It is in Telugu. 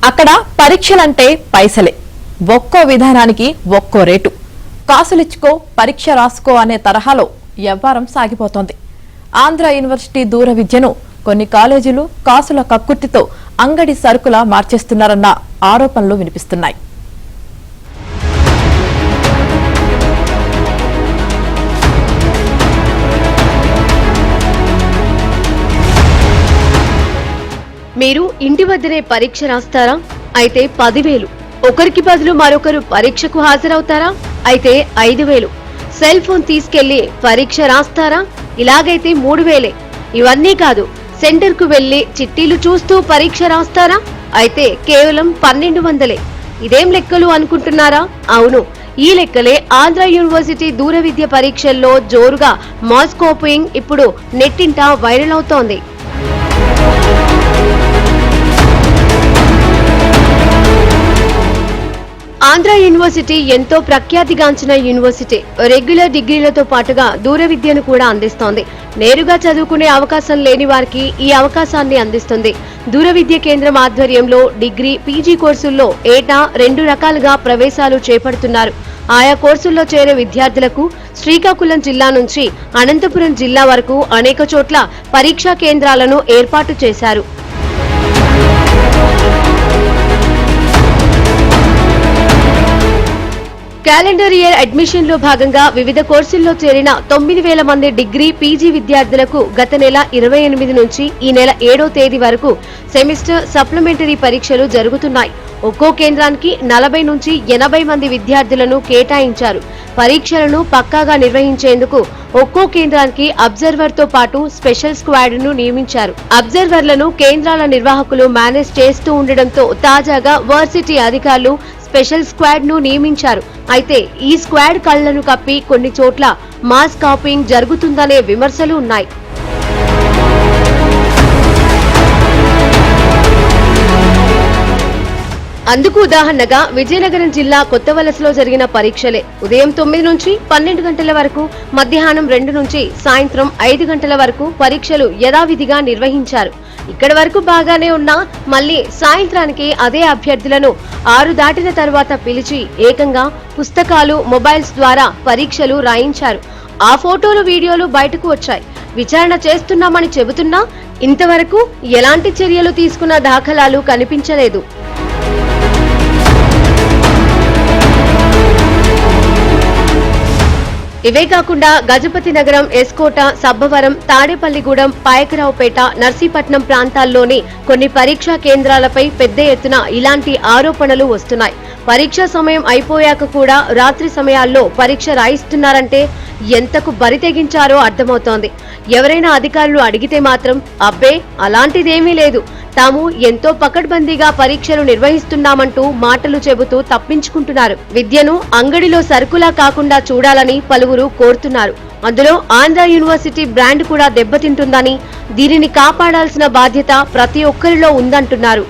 అక్కడ పరీక్షలంటే పైసలే, ఒక్కో విధానానికి ఒక్కో రేటు. కాసులిచ్చుకో పరీక్ష రాసుకో అనే తరహాలో వ్యవహారం సాగిపోతోంది. ఆంధ్ర యూనివర్సిటీ దూర విద్యను కొన్ని కాలేజీలు కాసుల కక్కుర్తితో అంగడి సరుకులా మార్చేస్తున్నారన్న ఆరోపణలు వినిపిస్తున్నాయి. మీరు ఇంటి వద్దనే పరీక్ష రాస్తారా? అయితే 10,000. ఒకరికి బదులు మరొకరు పరీక్షకు హాజరవుతారా? అయితే 5,000. సెల్ ఫోన్ తీసుకెళ్లి పరీక్ష రాస్తారా? ఇలాగైతే 3,000. ఇవన్నీ కాదు, సెంటర్ కు వెళ్లి చిట్టీలు చూస్తూ పరీక్ష రాస్తారా? అయితే కేవలం 1,200. ఇదేం లెక్కలు అనుకుంటున్నారా? అవును, ఈ లెక్కలే ఆంధ్ర యూనివర్సిటీ దూర విద్య పరీక్షల్లో జోరుగా మాస్ కాపీయింగ్ ఇప్పుడు నెట్టింట వైరల్ అవుతోంది. ఆంధ్ర యూనివర్సిటీ ఎంతో ప్రఖ్యాతిగాంచిన యూనివర్సిటీ. రెగ్యులర్ డిగ్రీలతో పాటుగా దూర విద్యను కూడా అందిస్తోంది. నేరుగా చదువుకునే అవకాశం లేని వారికి ఈ అవకాశాన్ని అందిస్తుంది. దూర విద్య కేంద్రం ఆధ్వర్యంలో డిగ్రీ, పీజీ కోర్సుల్లో ఏటా 2 రకాలుగా ప్రవేశాలు చేపడుతున్నారు. ఆయా కోర్సుల్లో చేరే విద్యార్థులకు శ్రీకాకుళం జిల్లా నుంచి అనంతపురం జిల్లా వరకు అనేక చోట్ల పరీక్షా కేంద్రాలను ఏర్పాటు చేశారు. క్యాలెండర్ ఇయర్ అడ్మిషన్ లో భాగంగా వివిధ కోర్సుల్లో చేరిన 9,000 మంది డిగ్రీ, పీజీ విద్యార్థులకు గత నెల 28 నుంచి ఈ నెల 7వ తేదీ వరకు సెమిస్టర్ సప్లిమెంటరీ పరీక్షలు జరుగుతున్నాయి. ఒక్కో కేంద్రానికి 40 నుంచి 80 మంది విద్యార్థులను కేటాయించారు. పరీక్షలను పక్కాగా నిర్వహించేందుకు ఒక్కో కేంద్రానికి అబ్జర్వర్ తో పాటు స్పెషల్ స్క్వాడ్ ను నియమించారు. అబ్జర్వర్లను కేంద్రాల నిర్వాహకులు మేనేజ్ చేస్తూ ఉండడంతో తాజాగా వర్సిటీ అధికారులు స్పెషల్ స్క్వాడ్ ను నియమించారు. అయితే ఈ స్క్వాడ్ కళ్లను కప్పి కొన్ని చోట్ల మాస్ కాపీయింగ్ జరుగుతుందనే విమర్శలు ఉన్నాయి. అందుకు ఉదాహరణగా విజయనగరం జిల్లా కొత్తవలసలో జరిగిన పరీక్షలే. ఉదయం 9 నుంచి 12 గంటల వరకు, మధ్యాహ్నం 2 నుంచి సాయంత్రం 5 గంటల వరకు పరీక్షలు యథావిధిగా నిర్వహించారు. ఇక్కడి వరకు బాగానే ఉన్నా మళ్లీ సాయంత్రానికి అదే అభ్యర్థులను 6 దాటిన తర్వాత పిలిచి ఏకంగా పుస్తకాలు, మొబైల్స్ ద్వారా పరీక్షలు రాయించారు. ఆ ఫోటోలు, వీడియోలు బయటకు వచ్చాయి. విచారణ చేస్తున్నామని చెబుతున్నా ఇంతవరకు ఎలాంటి చర్యలు తీసుకున్న దాఖలాలు కనిపించలేదు. ఇవే కాకుండా గజపతి నగరం, ఎస్కోట, సబ్బవరం, తాడేపల్లిగూడెం, పాయకరావుపేట, నర్సీపట్నం ప్రాంతాల్లోని కొన్ని పరీక్షా కేంద్రాలపై పెద్ద ఎత్తున ఇలాంటి ఆరోపణలు వస్తున్నాయి. పరీక్షా సమయం అయిపోయాక కూడా రాత్రి సమయాల్లో పరీక్ష రాయిస్తున్నారంటే ఎంతకు బరి తెగించారో అర్థమవుతోంది. ఎవరైనా అధికారులు అడిగితే మాత్రం అబ్బే అలాంటిదేమీ లేదు, తాము ఎంతో పకడ్బందీగా పరీక్షలు నిర్వహిస్తున్నామంటూ మాటలు చెబుతూ తప్పించుకుంటున్నారు. విద్యను అంగడిలో సరుకులా కాకుండా చూడాలని పలువురు కోరుతున్నారు. అందులో ఆంధ్ర యూనివర్సిటీ బ్రాండ్ కూడా దెబ్బతింటుందని, దీనిని కాపాడాల్సిన బాధ్యత ప్రతి ఒక్కరిలో ఉందంటున్నారు.